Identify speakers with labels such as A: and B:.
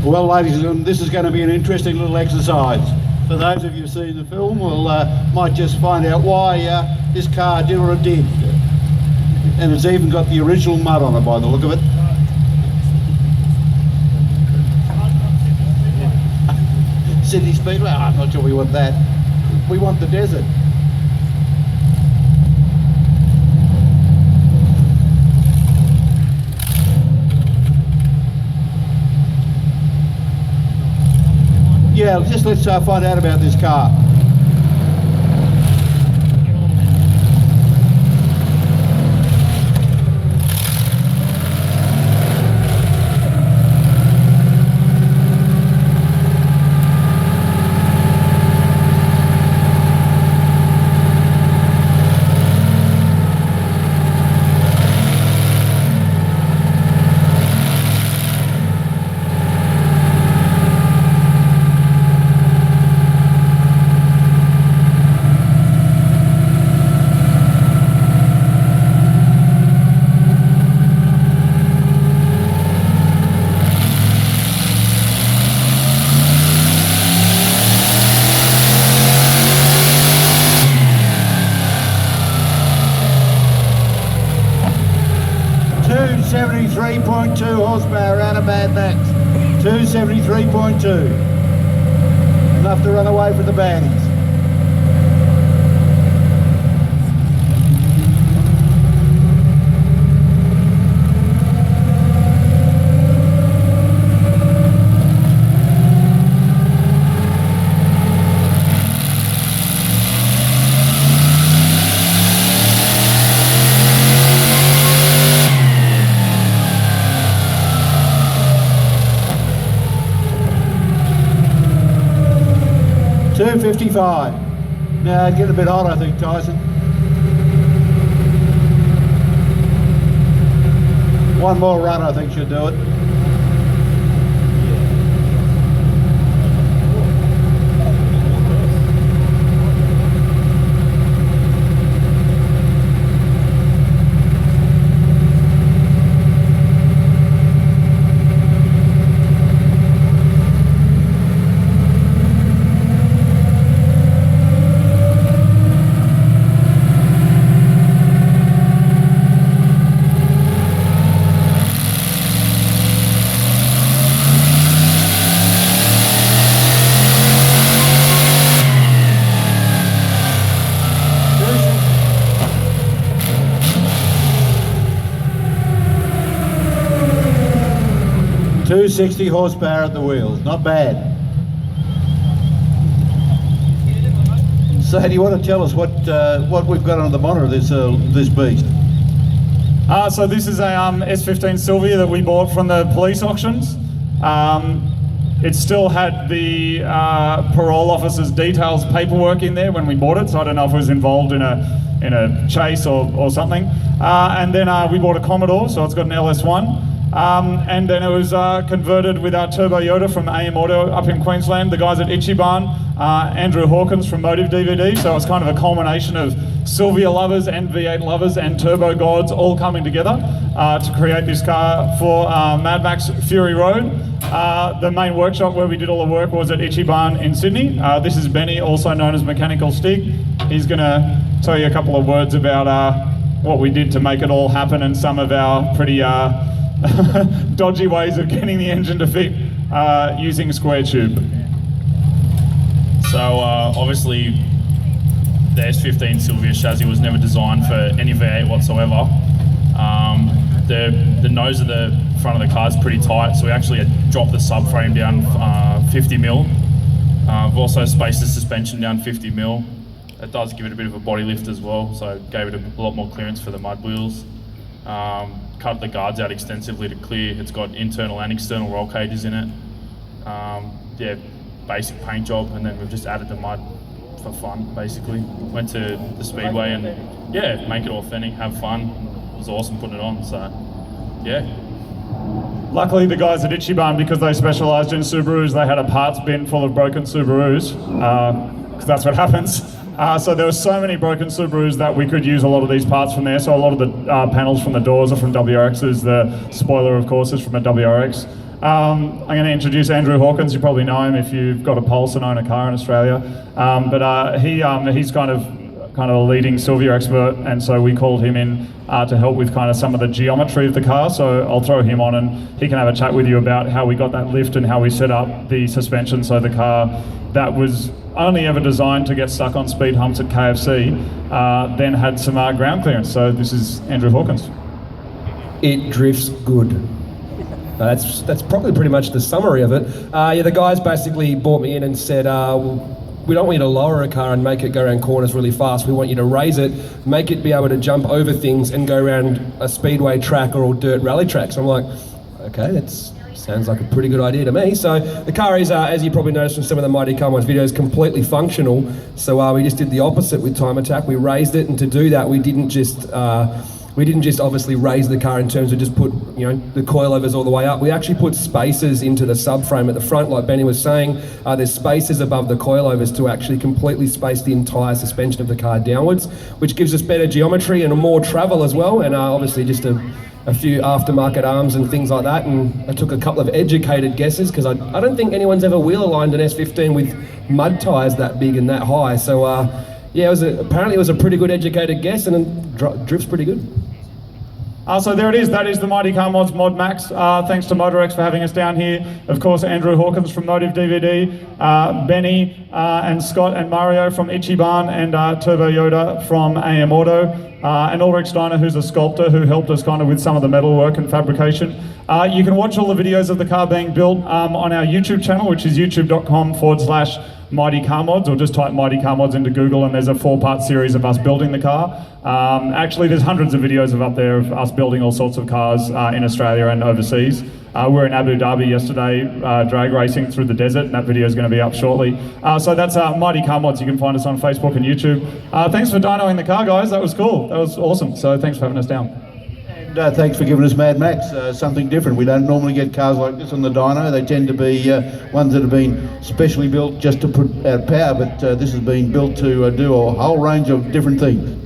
A: Well, ladies and gentlemen, this is going to be an interesting little exercise. For those of you who've seen the film, we'll might just find out why this car did what it did. And it's even got the original mud on it by the look of it. Sydney Speedway? Oh, I'm not sure we want that. We want the desert. Yeah, just let's find out about this car. .2 horsepower out of Mad Max. 273.2. Enough to run away from the baddies. .255. Now it's getting a bit hot, I think, Tyson. One more run, I think, should do it. 260 horsepower at the wheels, not bad. So do you want to tell us what we've got on the monitor of this beast?
B: So this is a S15 Silvia that we bought from the police auctions. It still had the parole officer's details paperwork in there when we bought it, so I don't know if it was involved in a chase or something. And then we bought a Commodore, so it's got an LS1. And then it was converted with our Turbo Yoda from AM Auto up in Queensland, the guys at Ichiban, Andrew Hawkins from Motive DVD, so it's kind of a culmination of Silvia lovers and V8 lovers and turbo gods all coming together to create this car for Mad Max Fury Road. The main workshop where we did all the work was at Ichiban in Sydney. This is Benny, also known as Mechanical Stig. He's going to tell you a couple of words about what we did to make it all happen and some of our pretty dodgy ways of getting the engine to fit using square tube.
C: So obviously the S15 Silvia chassis was never designed for any V8 whatsoever. The nose of the front of the car is pretty tight, so we actually had dropped the subframe down 50 mil. We've also spaced the suspension down 50 mil. It does give it a bit of a body lift as well, so it gave it a lot more clearance for the mud wheels. Cut the guards out extensively to clear. It's got internal and external roll cages in it. Yeah, basic paint job, and then we've just added the mud for fun, basically. Went to the Speedway and yeah, make it authentic, have fun. It was awesome putting it on, so yeah.
B: Luckily the guys at Ichiban, because they specialised in Subarus, they had a parts bin full of broken Subarus, because that's what happens. So there were so many broken Subarus that we could use a lot of these parts from there. So a lot of the panels from the doors are from WRXs. The spoiler, of course, is from a WRX. I'm going to introduce Andrew Hawkins. You probably know him if you've got a pulse and own a car in Australia. He's kind of a leading Sylvia expert, and so we called him in to help with kind of some of the geometry of the car. So I'll throw him on and he can have a chat with you about how we got that lift and how we set up the suspension so the car that was only ever designed to get stuck on speed humps at KFC then had some ground clearance. So this is Andrew Hawkins.
D: It drifts good. That's probably pretty much the summary of it. The guys basically brought me in and said, we don't want you to lower a car and make it go around corners really fast. We want you to raise it, make it be able to jump over things and go around a speedway track or a dirt rally track. So I'm like, okay, that sounds like a pretty good idea to me. So the car is, as you probably noticed from some of the Mighty Car Mods videos, completely functional. So we just did the opposite with Time Attack. We raised it, and to do that, we didn't just obviously raise the car in terms of just put, the coilovers all the way up. We actually put spacers into the subframe at the front, like Benny was saying. There's spacers above the coilovers to actually completely space the entire suspension of the car downwards, which gives us better geometry and more travel as well, and obviously just a few aftermarket arms and things like that. And I took a couple of educated guesses because I don't think anyone's ever wheel aligned an S15 with mud tyres that big and that high. So apparently it was a pretty good educated guess, and it drifts pretty good.
B: So there it is, that is the Mighty Car Mods Mod Max. Thanks to MotorEx for having us down here. Of course, Andrew Hawkins from Motive DVD, Benny and Scott and Mario from Ichiban, and Turbo Yoda from AM Auto, and Ulrich Steiner, who's a sculptor who helped us kind of with some of the metal work and fabrication. You can watch all the videos of the car being built on our YouTube channel, which is youtube.com/Mighty Car Mods, or just type Mighty Car Mods into Google and there's a 4-part series of us building the car. Actually, there's hundreds of videos up there of us building all sorts of cars in Australia and overseas. We were in Abu Dhabi yesterday, drag racing through the desert, and that video is going to be up shortly. So that's Mighty Car Mods. You can find us on Facebook and YouTube. Thanks for dynoing the car, guys. That was cool. That was awesome. So thanks for having us down.
A: And thanks for giving us Mad Max, something different. We don't normally get cars like this on the dyno. They tend to be ones that have been specially built just to put out power, but this has been built to do a whole range of different things.